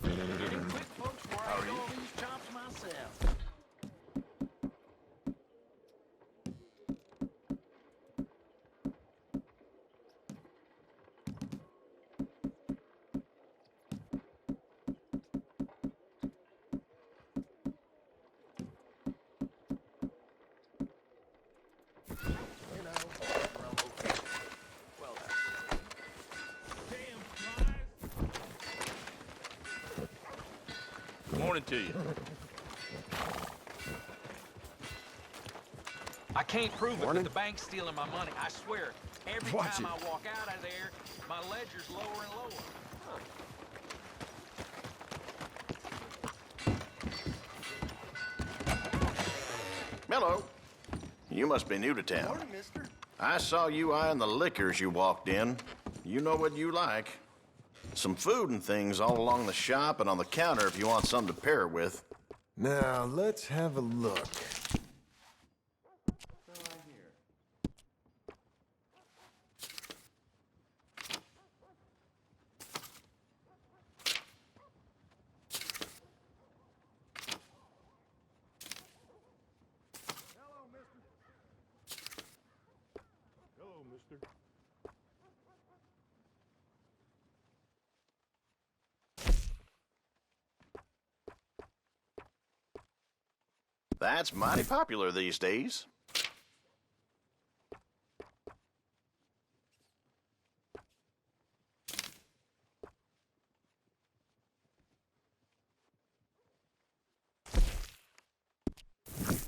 Getting quick, folks, before I eat all these chops myself. You know, rumble. Well done. Good morning to you. I can't prove it, but the bank's stealing my money. I swear. Every Watch time it. I walk out of there, my ledger's lower and lower. Hello. You must be new to town. Morning, mister. I saw you eyeing the liquors you walked in. You know what you like. Some food and things all along the shop and on the counter if you want something to pair it with. Now, let's have a look. Hello, mister. That's mighty popular these days.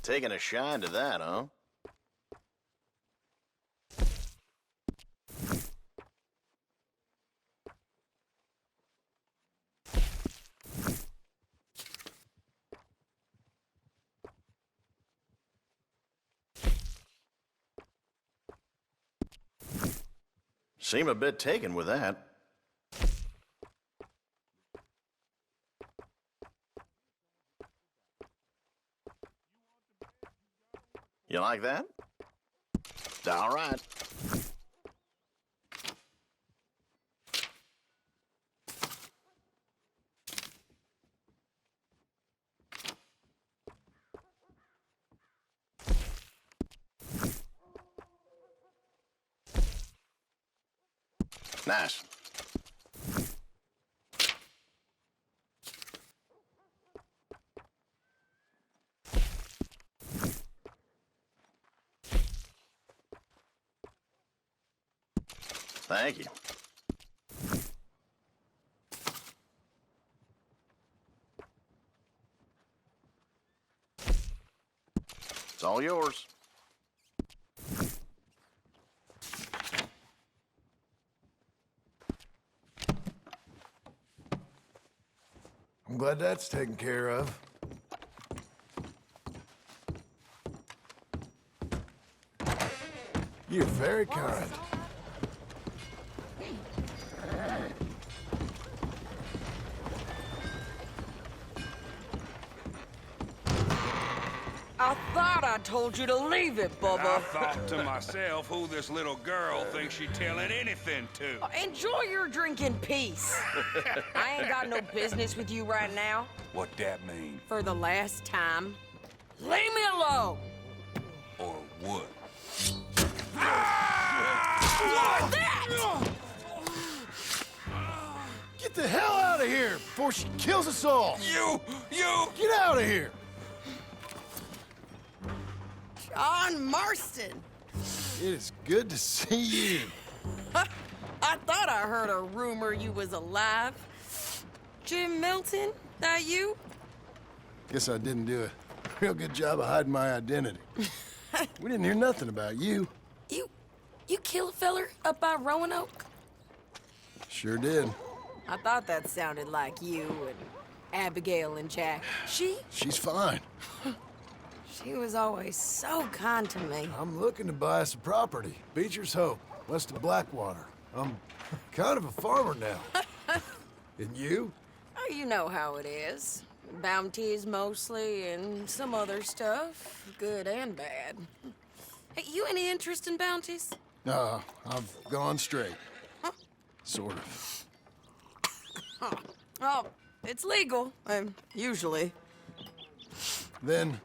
Taking a shine to that, huh? Seem a bit taken with that. You like that? All right. Nice. Thank you. It's all yours. I'm glad that's taken care of. You're very kind. I thought I told you to leave it, I Bubba. thought to myself who this little girl thinks she telling anything to. Enjoy your drink in peace. I ain't got no business with you right now. What that mean? For the last time, leave me alone. Or what? What's that? Get the hell out of here before she kills us all! You! Get out of here! John Marston. It is good to see you. I thought I heard a rumor you was alive. Jim Milton, that you? Guess I didn't do a real good job of hiding my identity. We didn't hear nothing about you. You kill a feller up by Roanoke? Sure did. I thought that sounded like you and Abigail and Jack. She's fine. She was always so kind to me. I'm looking to buy some property. Beecher's Hope, west of Blackwater. I'm kind of a farmer now. And you? Oh, you know how it is. Bounties mostly, and some other stuff, good and bad. Hey, you any interest in bounties? No, I've gone straight. Huh? Sort of. Oh, it's legal, usually. Then,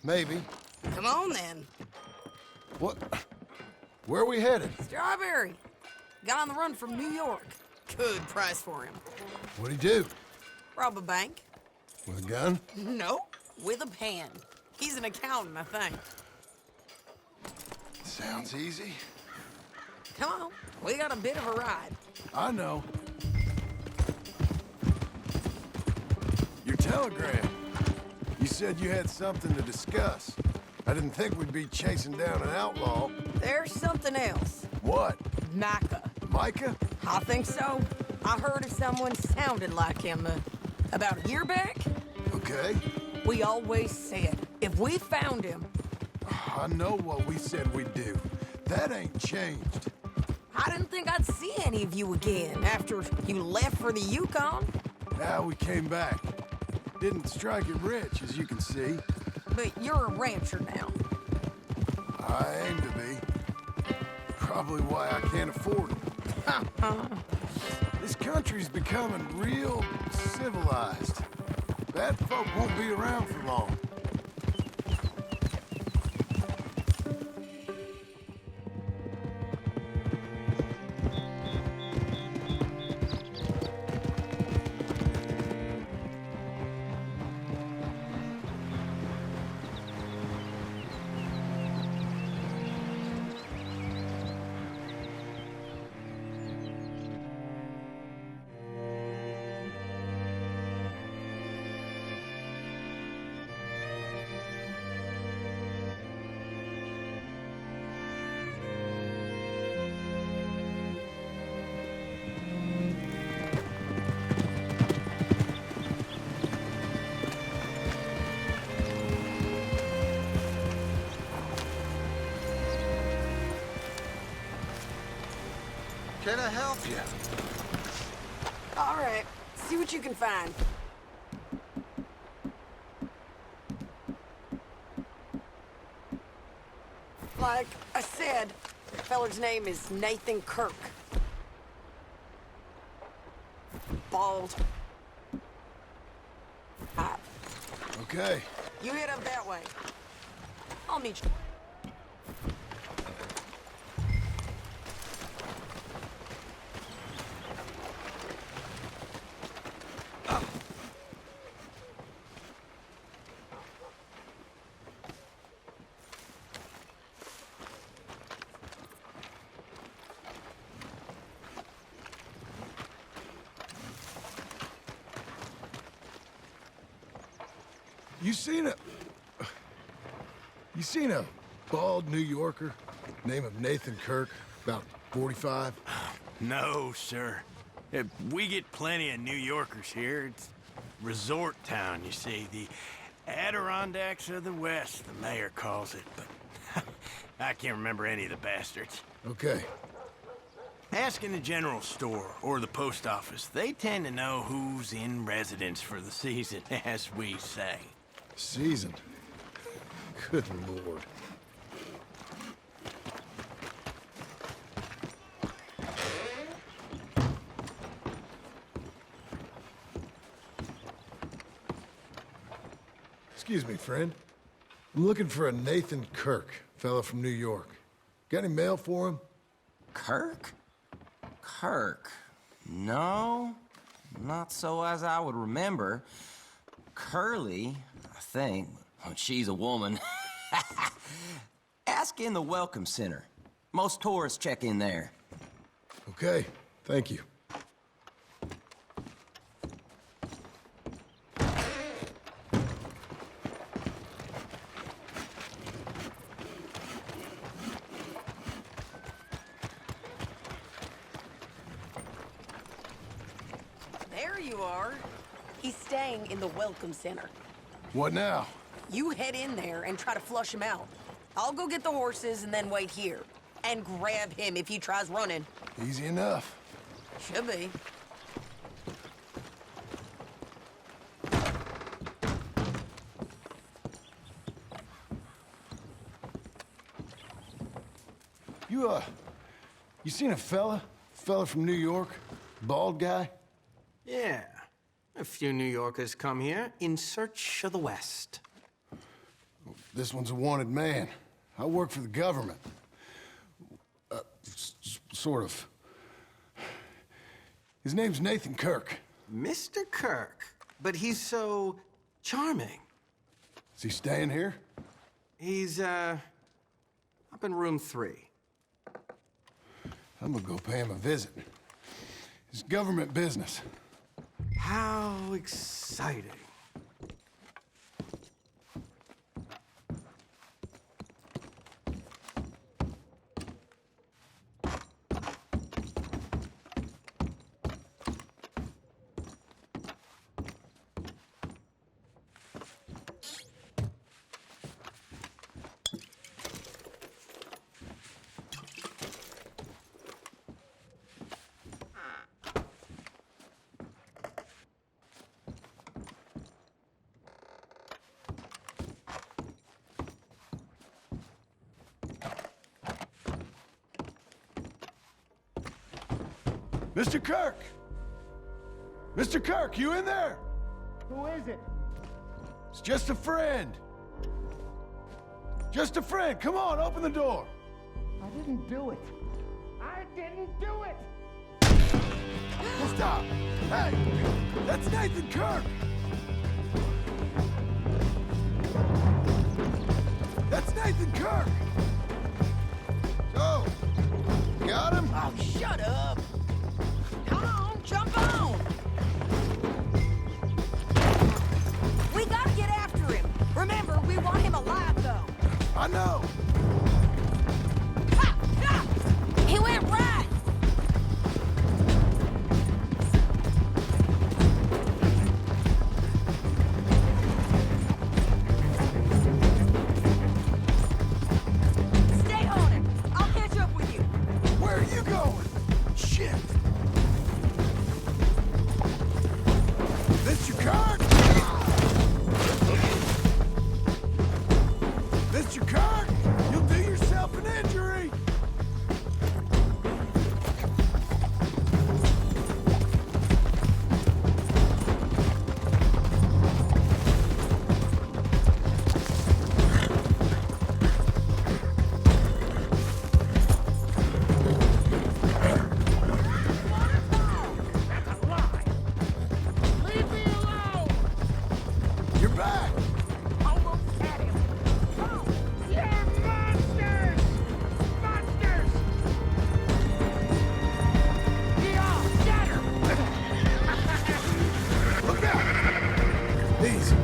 maybe. Come on, then. What? Where are we headed? Strawberry. Got on the run from New York. Good price for him. What'd he do? Rob a bank? With a gun? No, with a pen. He's an accountant, I think. Sounds easy. Come on, we got a bit of a ride. I know. Your telegram. You said you had something to discuss. I didn't think we'd be chasing down an outlaw. There's something else. What? Micah. Micah? I think so. I heard of someone sounded like him about a year back. Okay. We always said, if we found him, I know what we said we'd do. That ain't changed. I didn't think I'd see any of you again after you left for the Yukon. Now we came back. Didn't strike it rich, as you can see. But you're a rancher now. I aim to be. Probably why I can't afford it. This country's becoming real civilized. Bad folk won't be around for long. Can I help you? All right, see what you can find. Like I said, the feller's name is Nathan Kirk. Bald. Okay. You head up that way. I'll meet you. You seen a bald New Yorker, name of Nathan Kirk, about 45? No, sir. We get plenty of New Yorkers here. It's resort town, you see. The Adirondacks of the West, the mayor calls it, but I can't remember any of the bastards. Okay. Ask in the general store or the post office. They tend to know who's in residence for the season, as we say. Seasoned. Good Lord. Excuse me, friend. I'm looking for a Nathan Kirk, fella from New York. Got any mail for him? Kirk? Kirk? No, not so as I would remember. Curly, I think. Oh, she's a woman. Ask in the Welcome Center. Most tourists check in there. Okay, thank you. There you are. He's staying in the Welcome Center. What now? You head in there and try to flush him out. I'll go get the horses and then wait here. And grab him if he tries running. Easy enough. Should be. You seen a fella fella from New York? Bald guy? Yeah. A few New Yorkers come here in search of the West. This one's a wanted man. I work for the government. Sort of. His name's Nathan Kirk. Mr. Kirk. But he's so charming. Is he staying here? He's, up in room 3. I'm gonna go pay him a visit. It's government business. How exciting. Mr. Kirk! Mr. Kirk, you in there? Who is it? It's just a friend. Just a friend. Come on, open the door. I didn't do it. I didn't do it! Stop. Hey, that's Nathan Kirk. That's Nathan Kirk. So, got him? Oh, shut up. Come on, jump on. We gotta get after him. Remember, we want him alive, though. I know. Ha! Ha! He went right. Stay on him. I'll catch up with you. Where are you going? Shit. Mr. Kirk? Mr. Kirk, you'll do yourself an injury. Leave me alone! You're back. Almost had him. Oh, you're monsters! Monsters! Yeah, get her! Look out. Easy.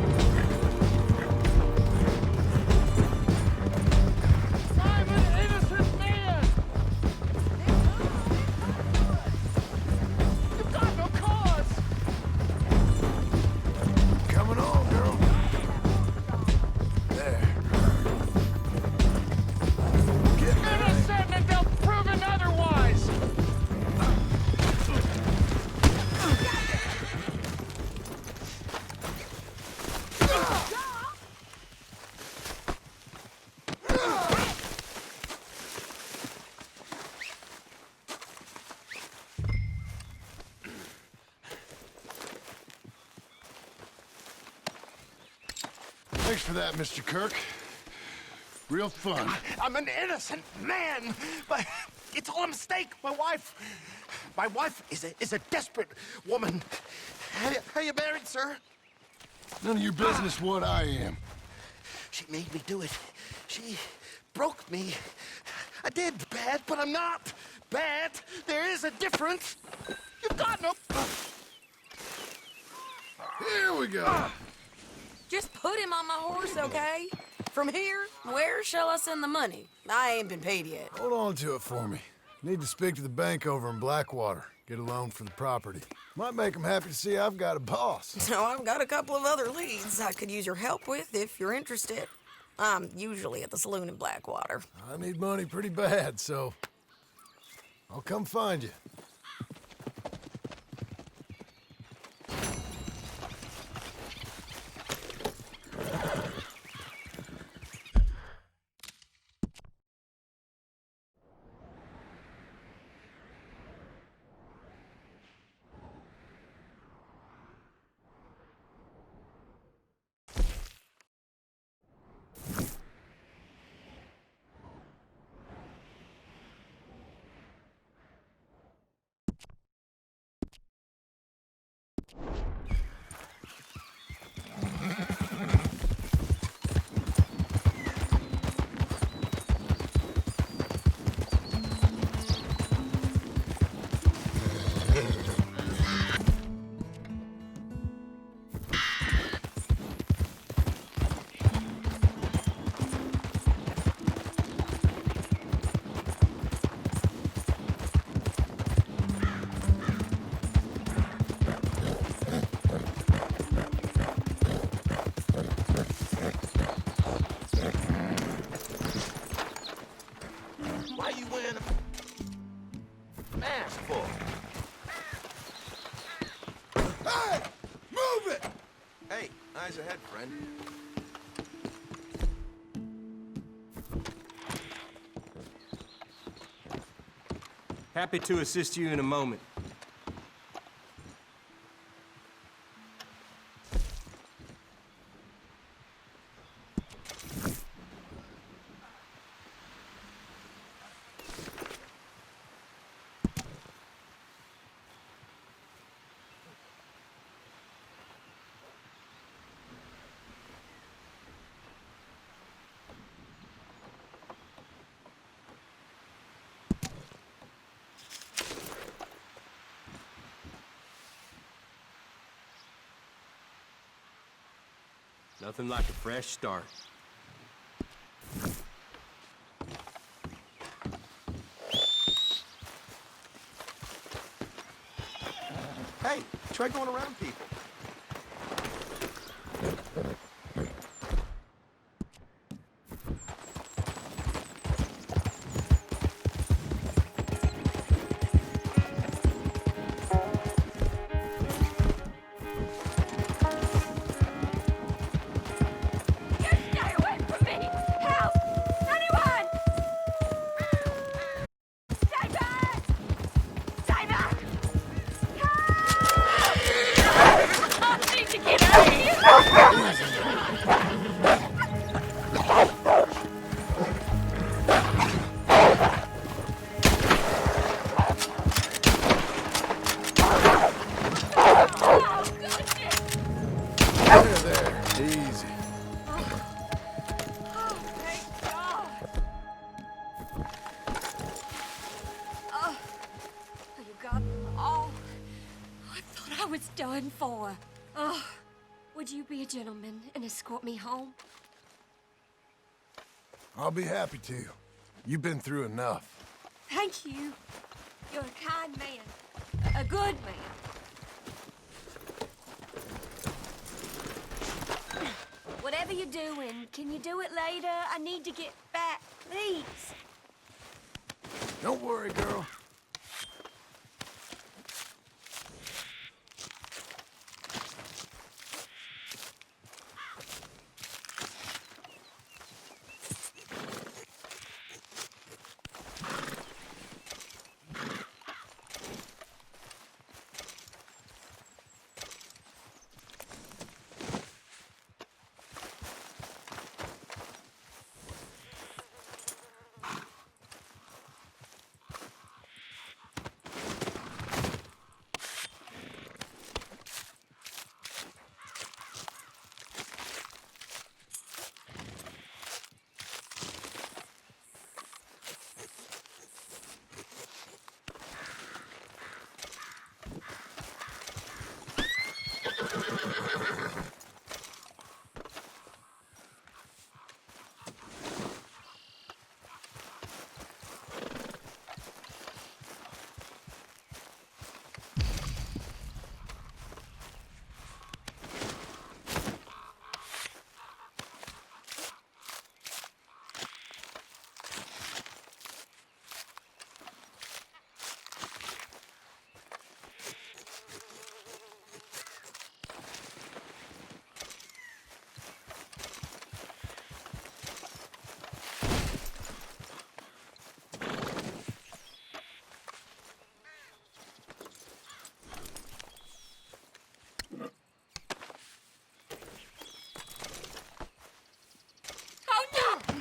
I'm an innocent man! You've got no cause! Coming on, girl. There. Get there. Innocent until proven otherwise! Thanks for that, Mr. Kirk. Real fun. I'm an innocent man, but it's all a mistake. My wife is a desperate woman. Are you married, sir? None of your business what I am. She made me do it. She broke me. I did bad, but I'm not bad. There is a difference. You've got no... Here we go. Just put him on my horse, okay? From here, where shall I send the money? I ain't been paid yet. Hold on to it for me. Need to speak to the bank over in Blackwater. Get a loan for the property. Might make them happy to see I've got a boss. So I've got a couple of other leads I could use your help with if you're interested. I'm usually at the saloon in Blackwater. I need money pretty bad, so I'll come find you. Eyes ahead, friend. Happy to assist you in a moment. Nothing like a fresh start. Hey, try going around people. Stay away from me! Help! Anyone! Stay back! Stay back! Help! I need to get out of here! Oh, goodness! There, easy. Oh, thank God! Oh, you got them all. I thought I was done for. Oh, would you be a gentleman and escort me home? I'll be happy to. You've been through enough. Thank you. You're a kind man. A good man. Whatever you're doing, can you do it later? I need to get back, please. Don't worry, girl. Oh, no!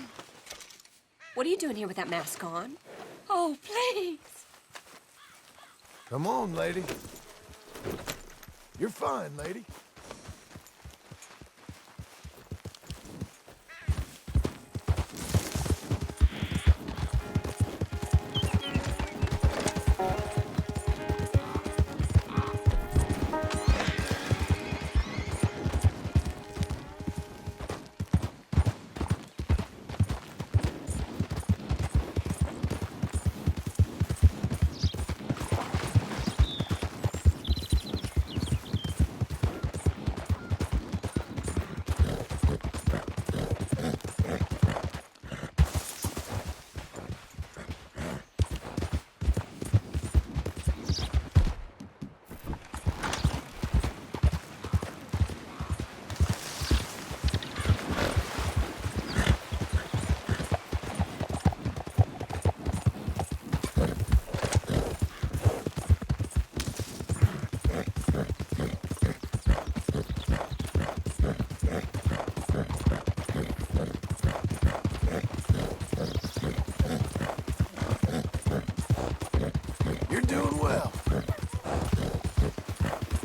What are you doing here with that mask on? Oh, please. Come on, lady. You're fine, lady.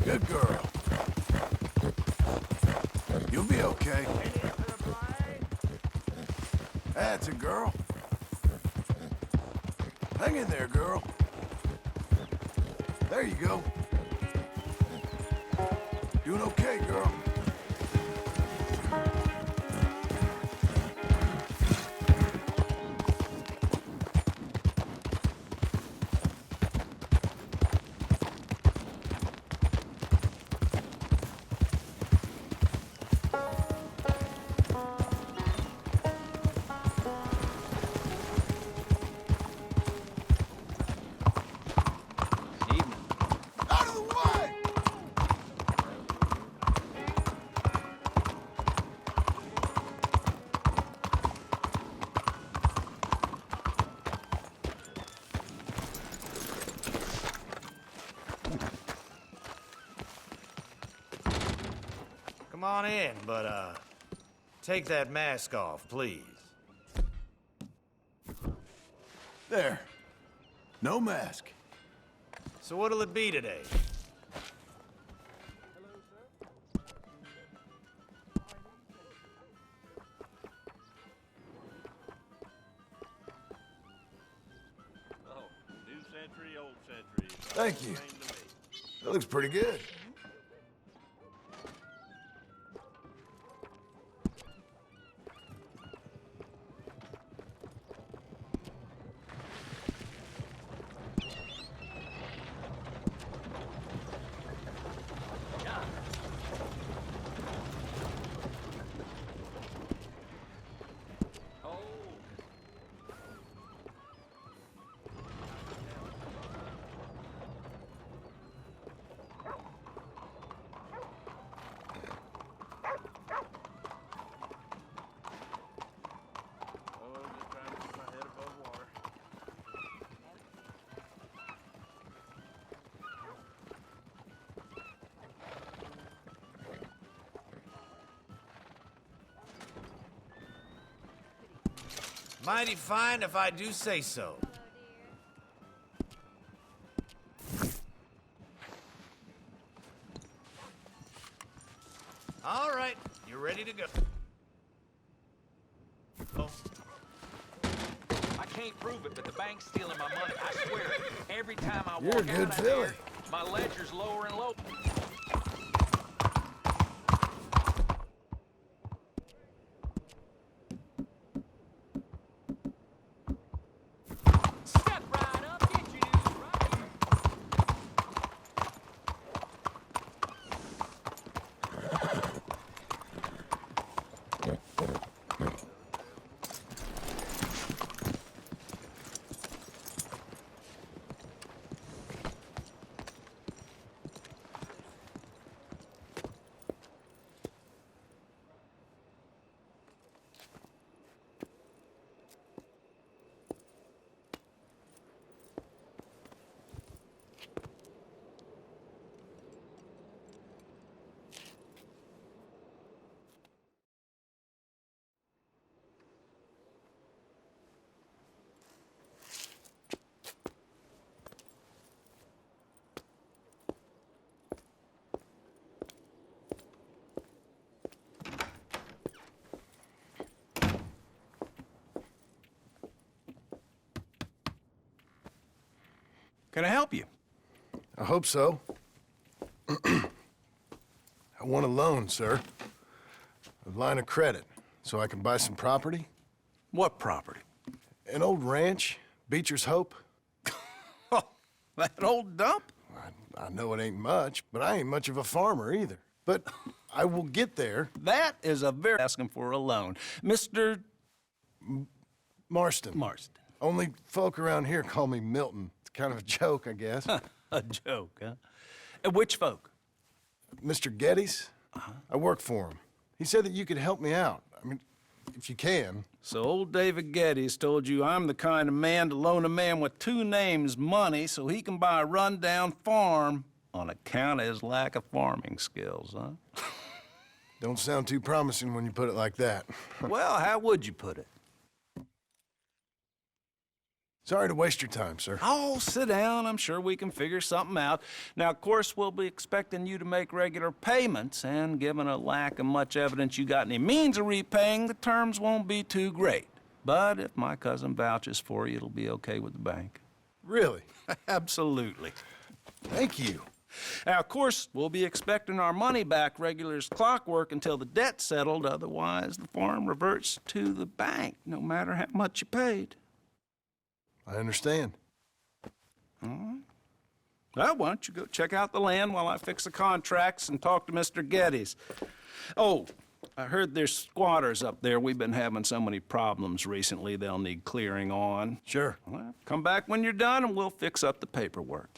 Good girl. You'll be okay. That's a girl. Hang in there, girl. There you go. Doing okay, girl. Out of the way! Come on in, but, take that mask off, please. There. No mask. So what'll it be today? Oh, new century, old century. It's all Thank the you. same to me. That looks pretty good. Oh, just trying to keep my head above water. Mighty fine if I do say so. All right, you're ready to go. Oh. I can't prove it, but the bank's stealing my money. I swear it. Every time I You're a walk good out of fella. here, my ledger's lower and lower. Step right up, get your news right here. Can I help you? I hope so. I want a loan, sir. A line of credit, so I can buy some property. What property? An old ranch, Beecher's Hope. Oh, that old dump? I know it ain't much, but I ain't much of a farmer either. But I will get there. That is a very asking for a loan. Mr. Marston. Marston. Only folk around here call me Milton. It's kind of a joke, I guess. A joke, huh? And which folk? Mr. Geddes. I work for him. He said that you could help me out. I mean, if you can. So old David Geddes told you I'm the kind of man to loan a man with two names money so he can buy a rundown farm on account of his lack of farming skills, huh? Don't sound too promising when you put it like that. Well, how would you put it? Sorry to waste your time, sir. Oh, sit down. I'm sure we can figure something out. Now, of course, we'll be expecting you to make regular payments, and given a lack of much evidence you got any means of repaying, the terms won't be too great. But if my cousin vouches for you, it'll be okay with the bank. Really? Absolutely. Thank you. Now, of course, we'll be expecting our money back regular as clockwork until the debt's settled. Otherwise, the farm reverts to the bank, no matter how much you paid. I understand. All right. Well, why don't you go check out the land while I fix the contracts and talk to Mr. Geddes. Oh, I heard there's squatters up there. We've been having so many problems recently, they'll need clearing on. Sure. Well, come back when you're done and we'll fix up the paperwork.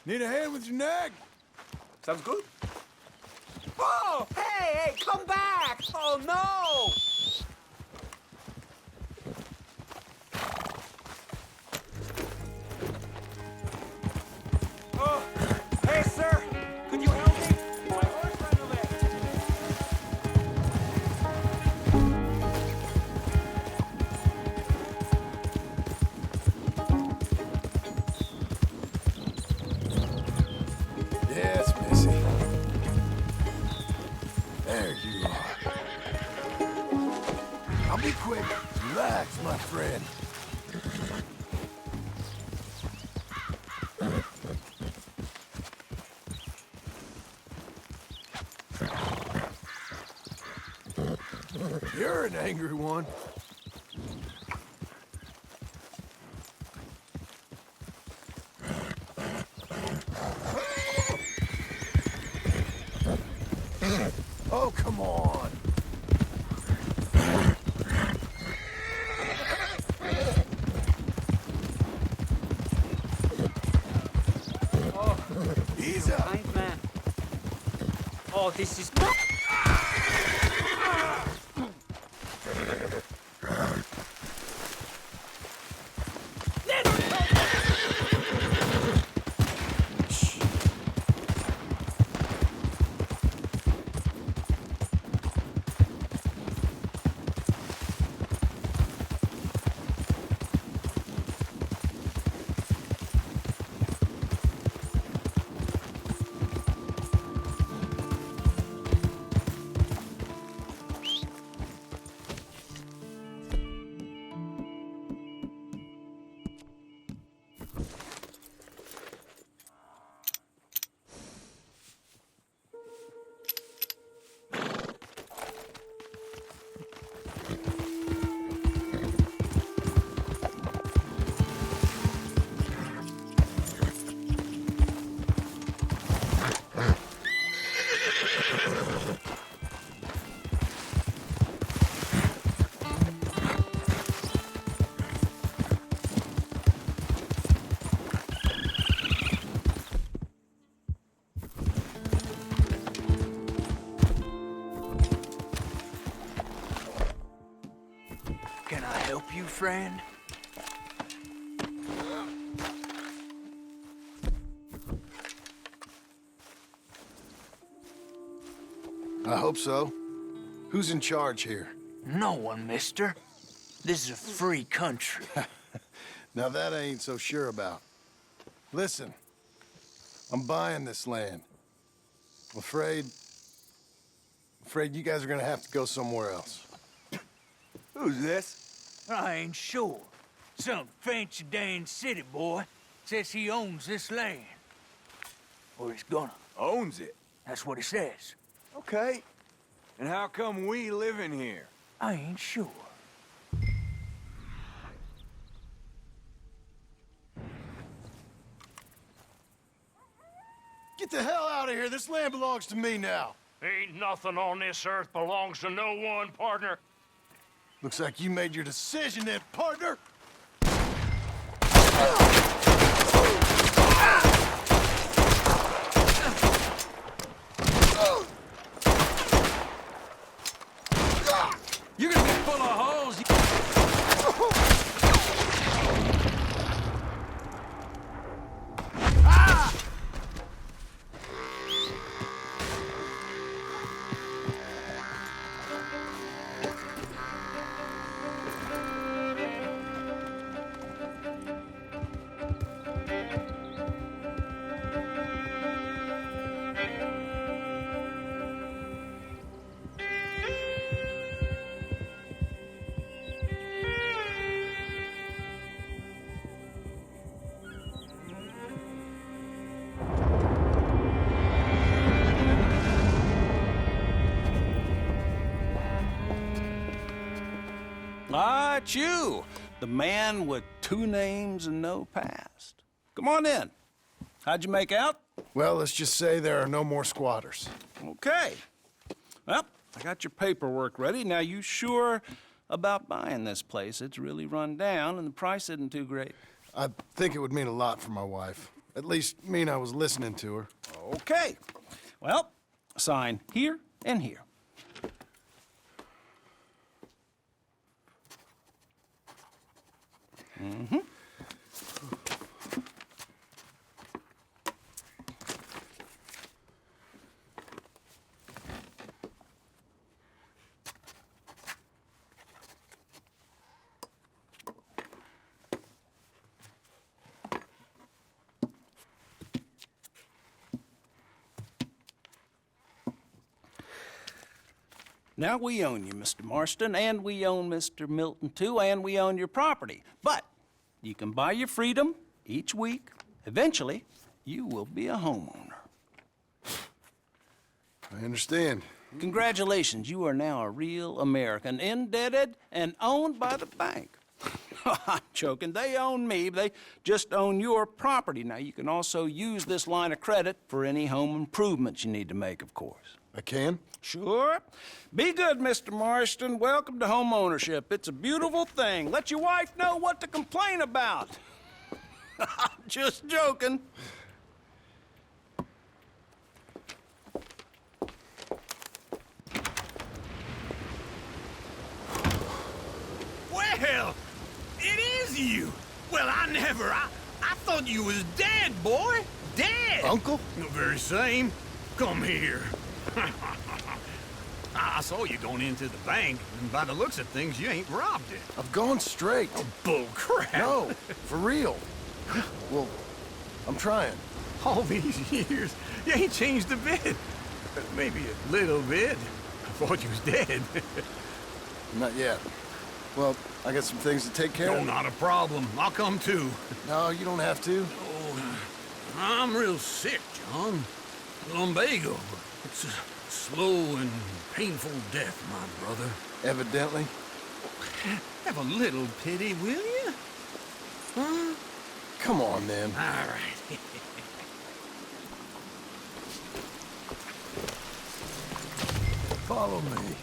Need a hand with your nag? Sounds good. Oh, hey, come back! Oh, no! Oh, hey, sir! Could you help me? My horse ran away. Yes, Missy. There you are. I'll be quick. Relax, my friend. You're an angry one. Oh, come on. Ease up. Kind man. Oh, this is... Can I help you, friend? I hope so. Who's in charge here? No one, mister. This is a free country. Now that I ain't so sure about. Listen, I'm buying this land. I'm afraid you guys are gonna have to go somewhere else. Who's this? I ain't sure. Some fancy Dan city boy says he owns this land. Or he's gonna. Owns it? That's what he says. Okay. And how come we live in here? I ain't sure. Get the hell out of here. This land belongs to me now. Ain't nothing on this earth belongs to no one, partner. Looks like you made your decision then, partner. You're gonna be full of holes. Ah, it's you, the man with 2 names and no past. Come on in. How'd you make out? Well, let's just say there are no more squatters. Okay. Well, I got your paperwork ready. Now, you sure about buying this place? It's really run down, and the price isn't too great. I think it would mean a lot for my wife. At least mean I was listening to her. Okay. Well, sign here and here. Mm-hmm. Now, we own you, Mr. Marston, and we own Mr. Milton, too, and we own your property. But you can buy your freedom each week. Eventually, you will be a homeowner. I understand. Congratulations, you are now a real American, indebted and owned by the bank. I'm joking. They own me. They just own your property. Now, you can also use this line of credit for any home improvements you need to make, of course. I can? Sure. Be good, Mr. Marston. Welcome to home ownership. It's a beautiful thing. Let your wife know what to complain about. I'm just joking. Well, it is you. Well, I thought you was dead, boy. Dead. Uncle? The very same. Come here. I saw you going into the bank, and by the looks of things, you ain't robbed it. I've gone straight. Oh, bull crap. No, for real. Well, I'm trying. All these years, you ain't changed a bit. Maybe a little bit. I thought you was dead. Not yet. Well, I got some things to take care of. No, not a problem. I'll come too. No, you don't have to. Oh, I'm real sick, John. Lumbago. It's a slow and painful death, my brother. Evidently. Have a little pity, will you? Huh? Come on, then. All right. Follow me.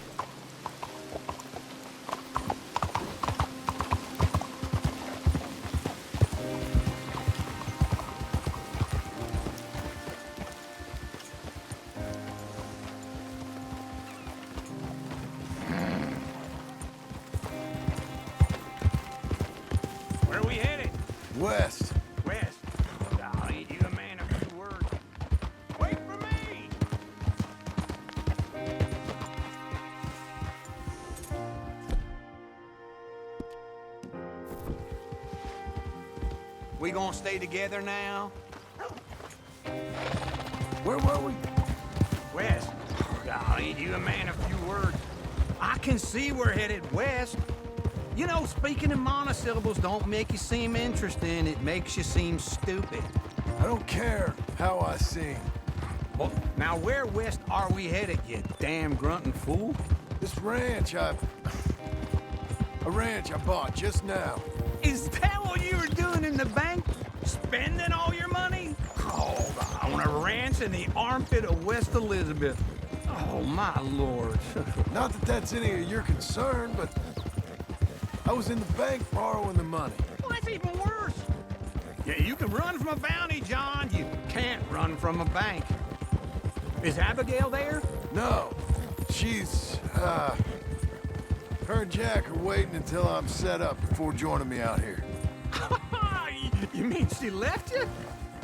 we headed? West. West. I'll need you a man of few words. Wait for me! We gonna stay together now? Where were we? West. I'll need you a man of few words. I can see we're headed west. You know, speaking in monosyllables don't make you seem interesting. It makes you seem stupid. I don't care how I sing. Well, now where west are we headed, you damn grunting fool? This ranch a ranch I bought just now. Is that what you were doing in the bank? Spending all your money? Oh, on a ranch in the armpit of West Elizabeth. Oh, my lord. Not that that's any of your concern, but I was in the bank borrowing the money. Well, that's even worse. Yeah, you can run from a bounty, John. You can't run from a bank. Is Abigail there? No. She's, her and Jack are waiting until I'm set up before joining me out here. You mean she left you?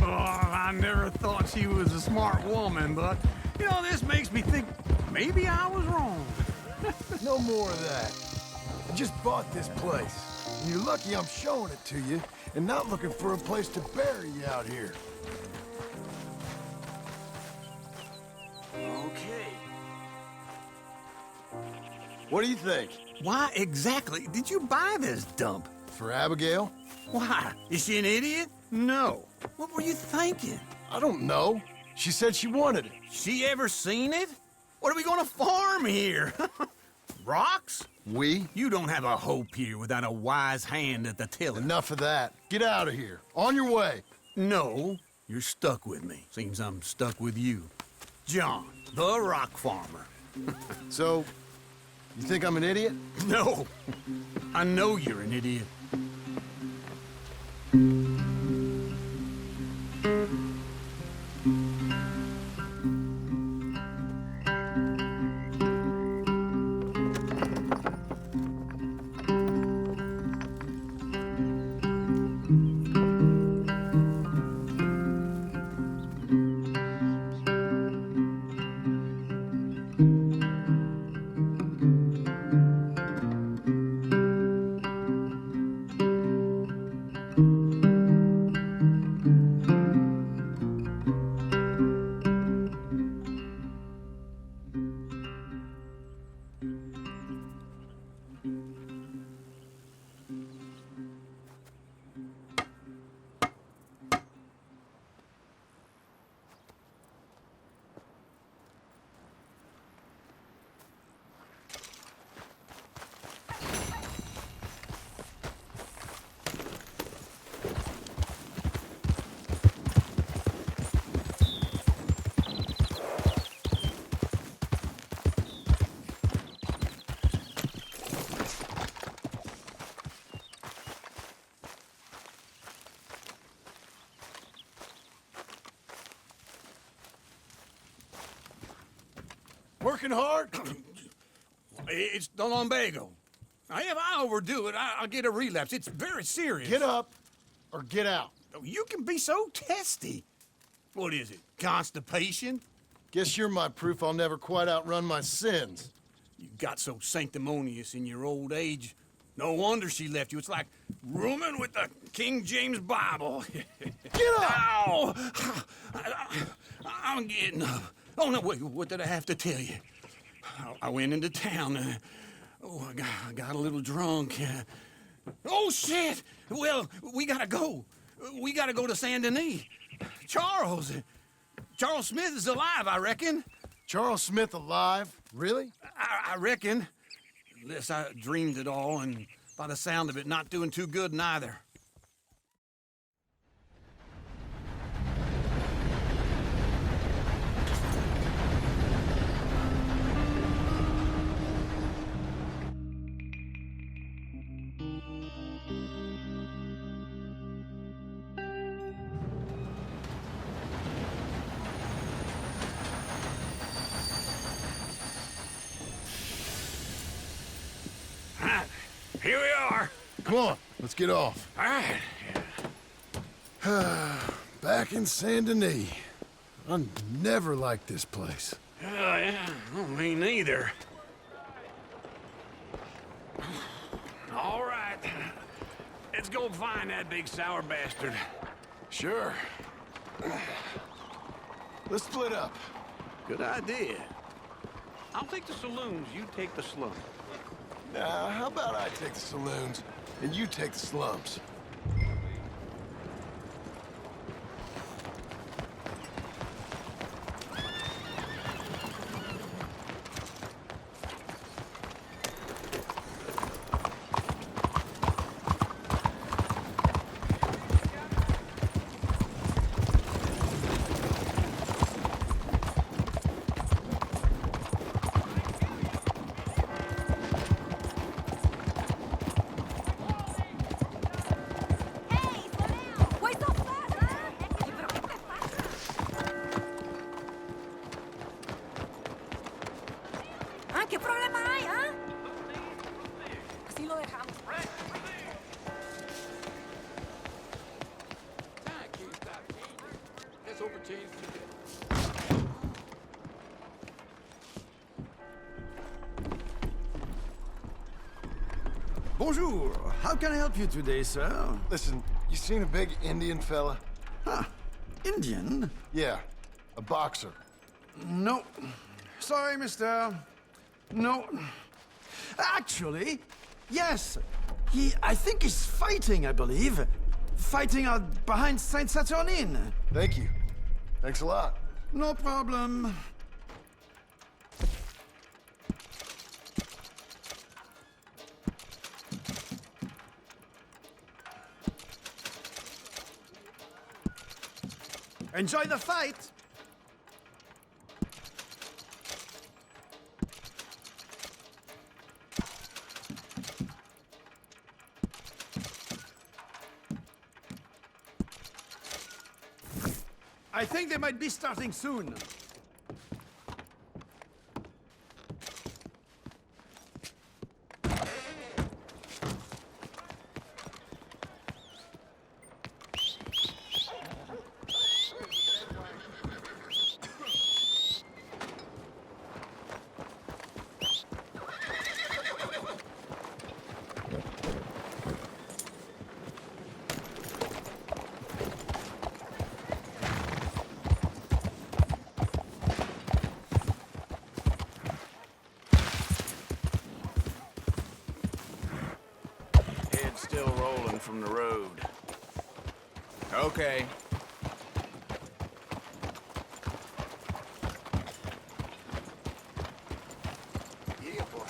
Oh, I never thought she was a smart woman, but, you know, this makes me think maybe I was wrong. No more of that. I just bought this place. And you're lucky I'm showing it to you and not looking for a place to bury you out here. Okay. What do you think? Why exactly did you buy this dump? For Abigail? Why? Is she an idiot? No. What were you thinking? I don't know. She said she wanted it. She ever seen it? What are we gonna farm here? Rocks? We? You don't have a hope here without a wise hand at the tiller. Enough of that. Get out of here. On your way. No, you're stuck with me. Seems I'm stuck with you. John, the rock farmer. So, you think I'm an idiot? No. I know you're an idiot. Working hard? It's the lumbago. Now, if I overdo it, I'll get a relapse. It's very serious. Get up or get out. You can be so testy. What is it, constipation? Guess you're my proof I'll never quite outrun my sins. You got so sanctimonious in your old age. No wonder she left you. It's like rooming with the King James Bible. Get up! Ow! I'm getting up. Oh, no, wait, what did I have to tell you? I went into town. I got a little drunk. Oh, shit! Well, we gotta go. We gotta go to Saint Denis. Charles Smith is alive, I reckon. Charles Smith alive? Really? I reckon. Unless I dreamed it all, and by the sound of it, not doing too good neither. Here we are. Come on, let's get off. All right. Back in Saint Denis. I never liked this place. Yeah, well, me neither. All right. Let's go find that big sour bastard. Sure. Let's split up. Good idea. I'll take the saloons, you take the slums. Nah, how about I take the saloons and you take the slums? ¿Ah? ¿Qué problema hay, ah? Así lo dejamos. Bonjour. How can I help you today, sir? Listen, you seen a big Indian fella? Huh. Indian? Yeah, a boxer. No. Sorry, mister. No. Actually, yes. I think he's fighting, I believe. Fighting out behind Saint Saturnine. Thank you. Thanks a lot. No problem. Enjoy the fight! I think they might be starting soon. Still rolling from the road. Okay. Yeah, boy.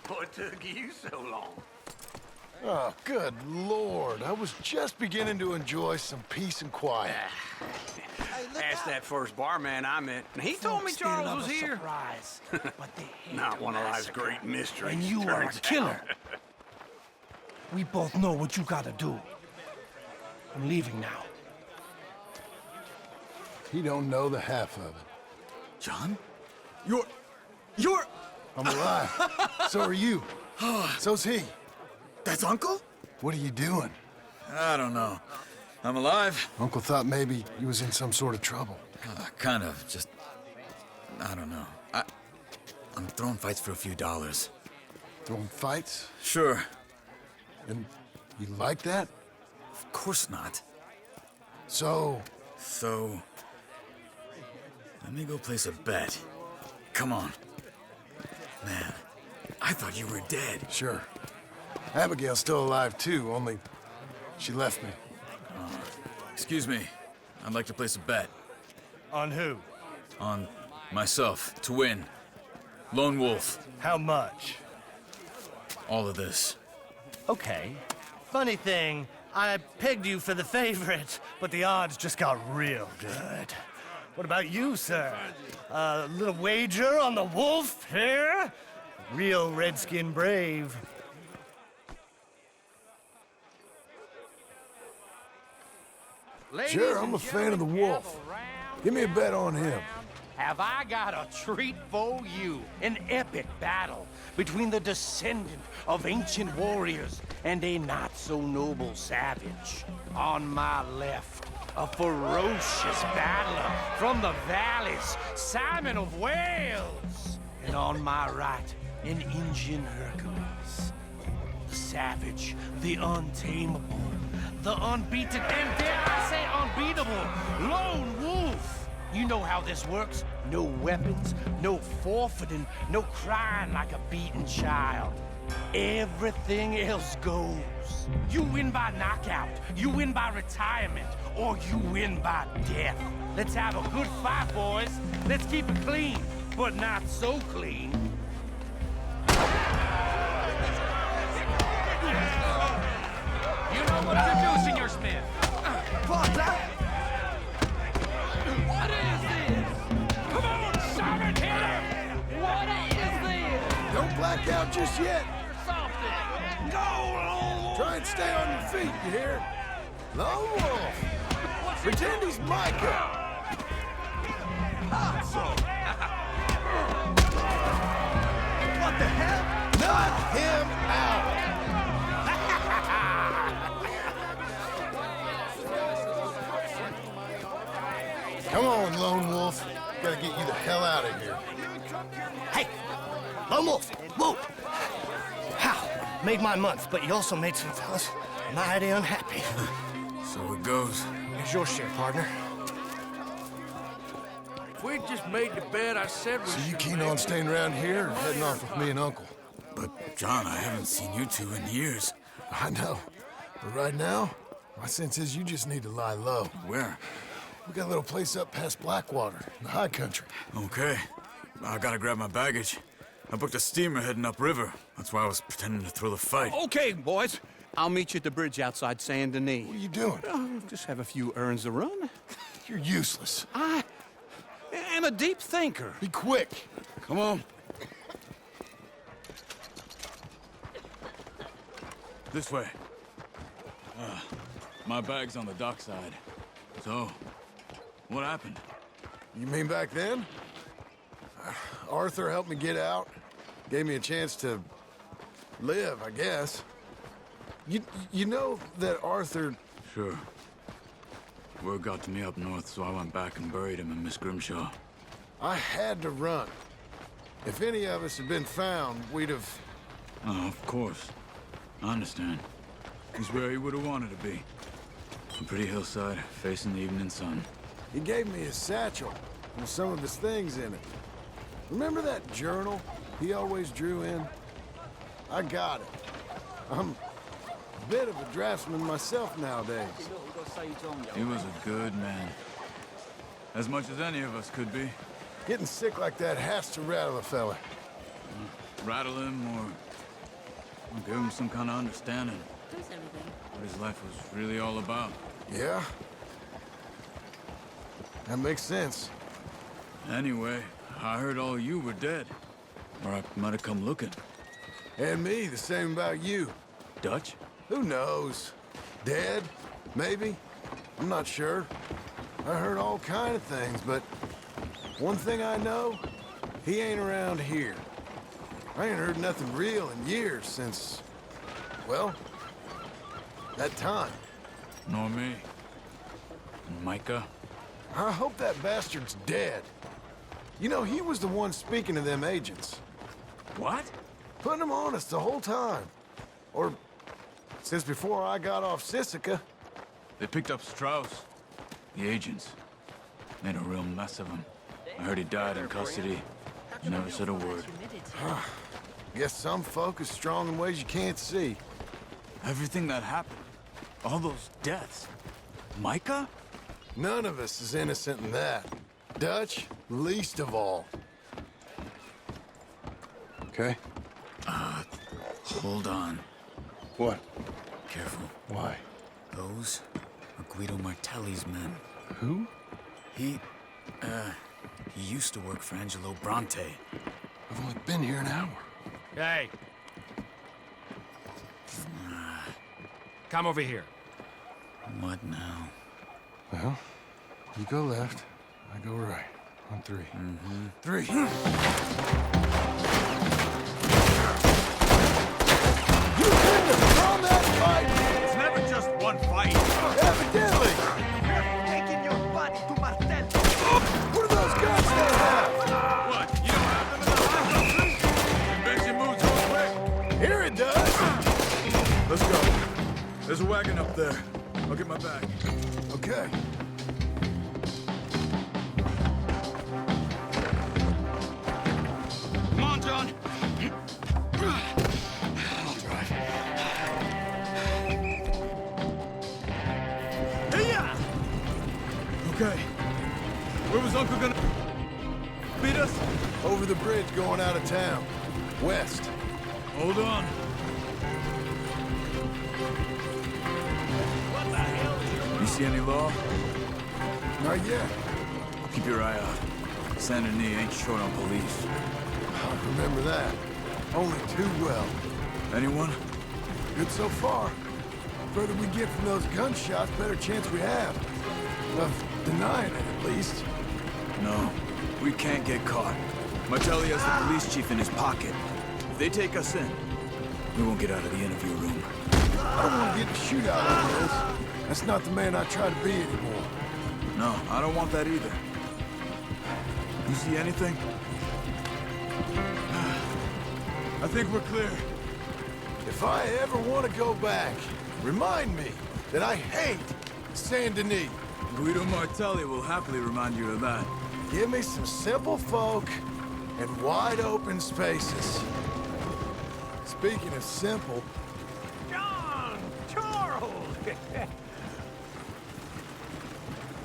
What took you so long? Oh, good Lord. I was just beginning to enjoy some peace and quiet. Asked that first barman I met, and he told me Charles was here. Not one of life's great mysteries. And you are a turns killer. out. We both know what you gotta do. I'm leaving now. He don't know the half of it. John? I'm alive. So are you. So's he. That's Uncle? What are you doing? I don't know. I'm alive. Uncle thought maybe he was in some sort of trouble. Kind of. Just... I don't know. I'm throwing fights for a few dollars. Throwing fights? Sure. And you like that? Of course not. So, let me go place a bet. Come on. Man, I thought you were dead. sure. Abigail's still alive too, only she left me. Excuse me. I'd like to place a bet. On who? On myself, to win. Lone Wolf. How much? All of this. Okay. Funny thing, I pegged you for the favorite, but the odds just got real good. What about you, sir? A little wager on the wolf here? Real redskin brave. Sure, I'm a fan of the wolf. Give me a bet on him. Have I got a treat for you? An epic battle between the descendant of ancient warriors and a not-so-noble savage. On my left, a ferocious battler from the valleys, Simon of Wales. And on my right, an Indian Hercules. The savage, the untamable, the unbeaten, and dare I say unbeatable, lone wolf. You know how this works. No weapons, no forfeiting, no crying like a beaten child. Everything else goes. You win by knockout, you win by retirement, or you win by death. Let's have a good fight, boys. Let's keep it clean, but not so clean. You know what to do, Senor Smith. What is this? Come on, Simon, hit him! What is this? Don't black out just yet. Something. Go, Lone Wolf! Try and stay on your feet, you hear? Lone Wolf! Pretend he's Micah! What the hell? Knock him out! Come on, Lone Wolf. Gotta get you the hell out of here. Hey, Lone Wolf, whoa! How? Made my month, but you also made some fellas mighty unhappy. So it goes. Here's your share, partner. If we'd just made the bed I said we So you should keen make, on staying around here or heading off with me and Uncle? But, John, I haven't seen you two in years. I know. But right now, my sense is you just need to lie low. Where? We got a little place up past Blackwater, in the high country. Okay. I gotta grab my baggage. I booked a steamer heading upriver. That's why I was pretending to throw the fight. Okay, boys. I'll meet you at the bridge outside Saint Denis. What are you doing? Oh, just have a few errands to run. You're useless. I am a deep thinker. Be quick. Come on. This way. My bag's on the dockside. So, what happened? You mean back then? Arthur helped me get out. Gave me a chance to live, I guess. You know that Arthur... Sure. Word got to me up north, so I went back and buried him in Miss Grimshaw. I had to run. If any of us had been found, we'd have... Oh, of course. I understand. He's where he would have wanted to be. A pretty hillside, facing the evening sun. He gave me his satchel with some of his things in it. Remember that journal he always drew in? I got it. I'm a bit of a draftsman myself nowadays. He was a good man. As much as any of us could be. Getting sick like that has to rattle a fella. Rattle him or give him some kind of understanding. What his life was really all about. Yeah? That makes sense. Anyway, I heard all you were dead. Or I might have come looking. And me, the same about you. Dutch? Who knows? Dead? Maybe? I'm not sure. I heard all kind of things, but one thing I know, he ain't around here. I ain't heard nothing real in years since, well, that time. Nor me. Micah? I hope that bastard's dead. You know, he was the one speaking to them agents. What? Putting them on us the whole time. Or since before I got off Sisika. They picked up Strauss. The agents. Made a real mess of him. I heard he died in custody. Never said a word. Guess some folk is strong in ways you can't see. Everything that happened. All those deaths. Micah? None of us is innocent in that. Dutch, least of all. Okay. Hold on. What? Careful. Why? Those are Guido Martelli's men. Who? He used to work for Angelo Bronte. I've only been here an hour. Hey. Come over here. What now? Well, you go left, I go right. On 3. 3. You couldn't have thrown that fight! It's never just one fight. Evidently! You're taking your body to Martel. What are those guns they have? What? You don't have them in the house? Convention moves real quick. Here it does! Let's go. There's a wagon up there. I'll get my bag. Okay. Come on, John. I'll drive. Hey-ya! Okay. Where was Uncle gonna beat us? Over the bridge going out of town. West. Hold on. What the hell is your... You see any law? Not yet. Keep your eye out. Saint Denis ain't short on police. I remember that. Only too well. Anyone? Good so far. Further we get from those gunshots, better chance we have. Of denying it, at least. No. We can't get caught. Martelli has the police chief in his pocket. If they take us in, we won't get out of the interview room. I don't want to get in a shootout over this. That's not the man I try to be anymore. No, I don't want that either. You see anything? I think we're clear. If I ever want to go back, remind me that I hate Saint Denis. Guido Martelli will happily remind you of that. Give me some simple folk and wide open spaces. Speaking of simple, John! Charles!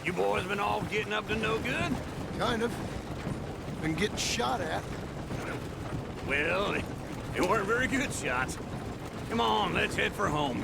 You boys been all getting up to no good? kind of. Been getting shot at. Well, they weren't very good shots. Come on, let's head for home.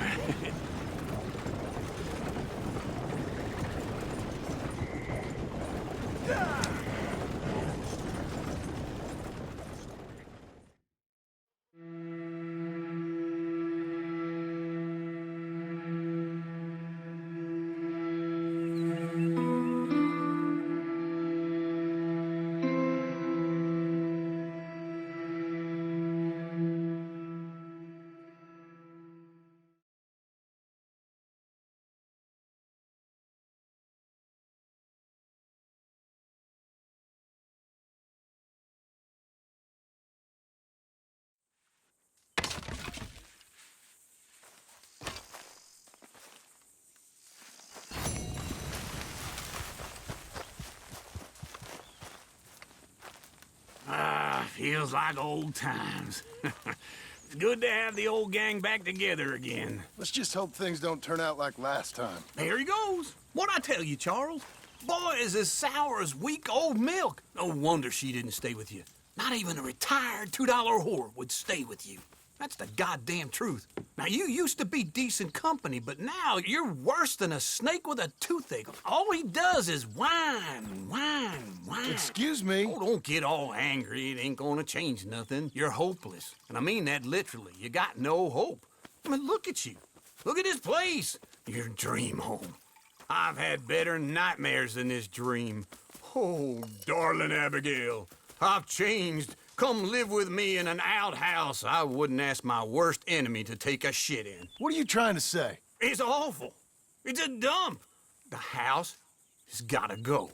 Feels like old times. It's good to have the old gang back together again. Let's just hope things don't turn out like last time. There he goes. What'd I tell you, Charles? Boy is as sour as week-old milk. No wonder she didn't stay with you. Not even a retired $2 whore would stay with you. That's the goddamn truth. Now, you used to be decent company, but now you're worse than a snake with a toothache. All he does is whine, whine, whine. Excuse me? Oh, don't get all angry. It ain't gonna change nothing. You're hopeless. And I mean that literally. You got no hope. I mean, look at you. Look at this place. Your dream home. I've had better nightmares than this dream. Oh, darling Abigail, I've changed. Come live with me in an outhouse I wouldn't ask my worst enemy to take a shit in. What are you trying to say? It's awful. It's a dump. The house has gotta go.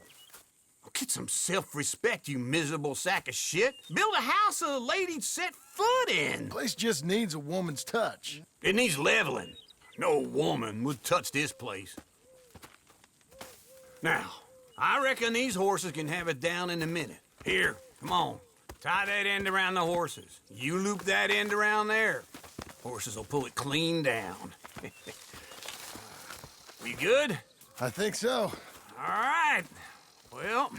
Get some self-respect, you miserable sack of shit. Build a house a lady'd set foot in. Place just needs a woman's touch. It needs leveling. No woman would touch this place. Now, I reckon these horses can have it down in a minute. Here, come on. Tie that end around the horses. You loop that end around there. Horses will pull it clean down. We good? I think so. All right. Well,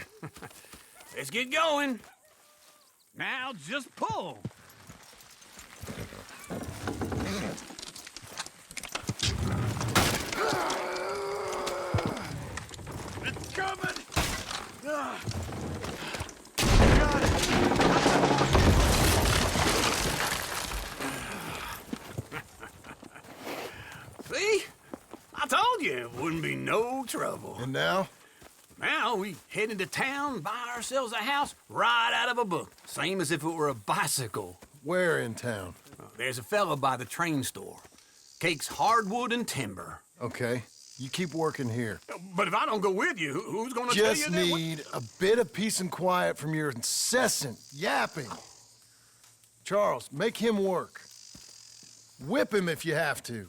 let's get going. Now just pull. It's coming! Got it! See? I told you it wouldn't be no trouble. And now? Now we head into town, buy ourselves a house right out of a book. Same as if it were a bicycle. Where in town? There's a fella by the train store. Cakes hardwood and timber. Okay. You keep working here. But if I don't go with you, who's gonna tell you Just that? need a bit of peace and quiet from your incessant yapping. Charles, make him work. Whip him if you have to.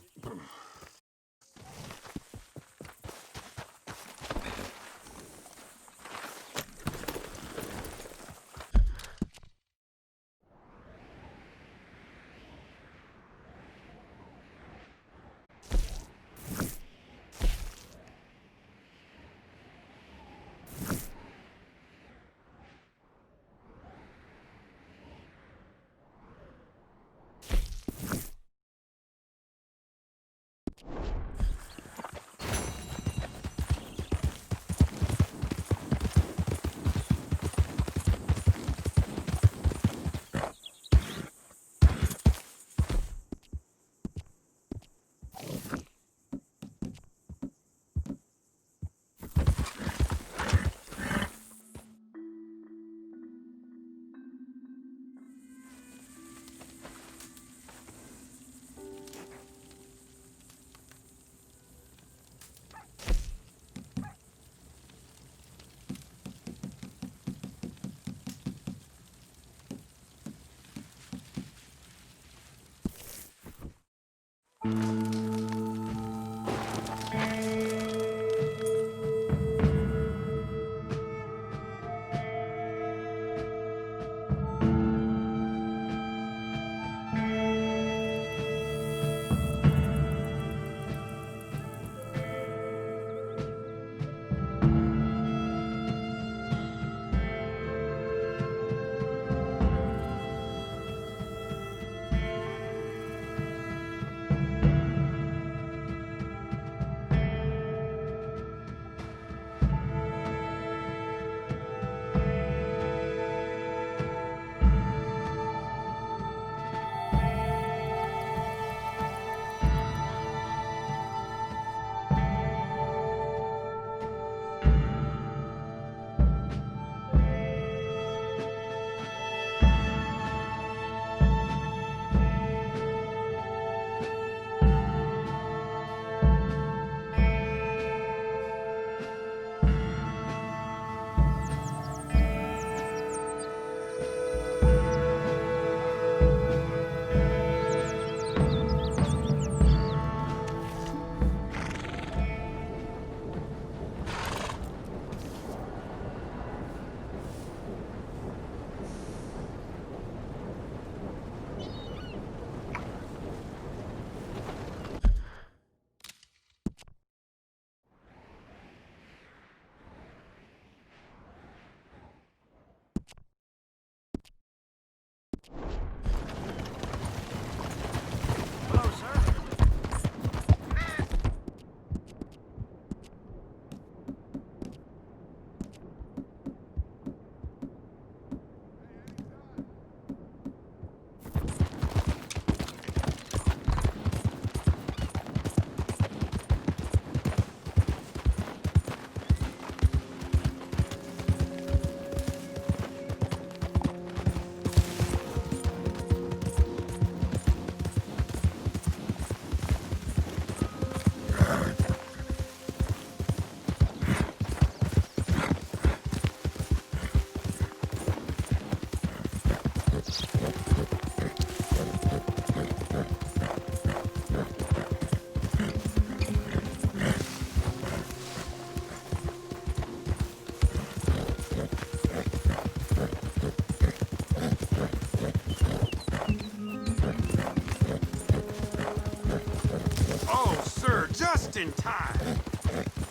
Just in time.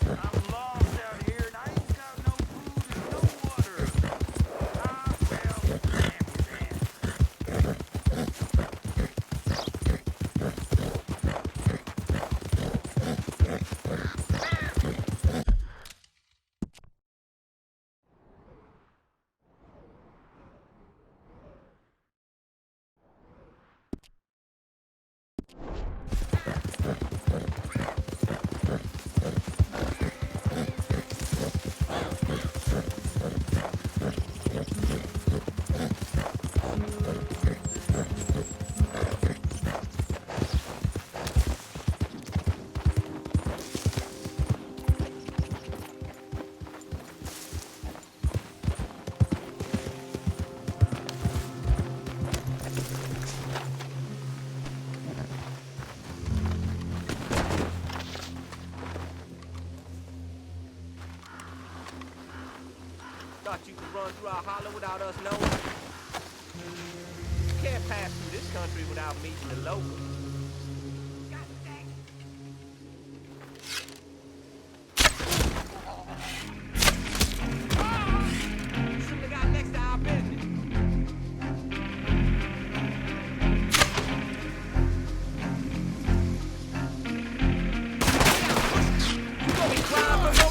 I'm lost out here and I ain't got no food and no water. Ah, well, thought you could run through our hollow without us knowing? You can't pass through this country without meeting the locals. Shouldn't have got next to our business. You gonna be crying for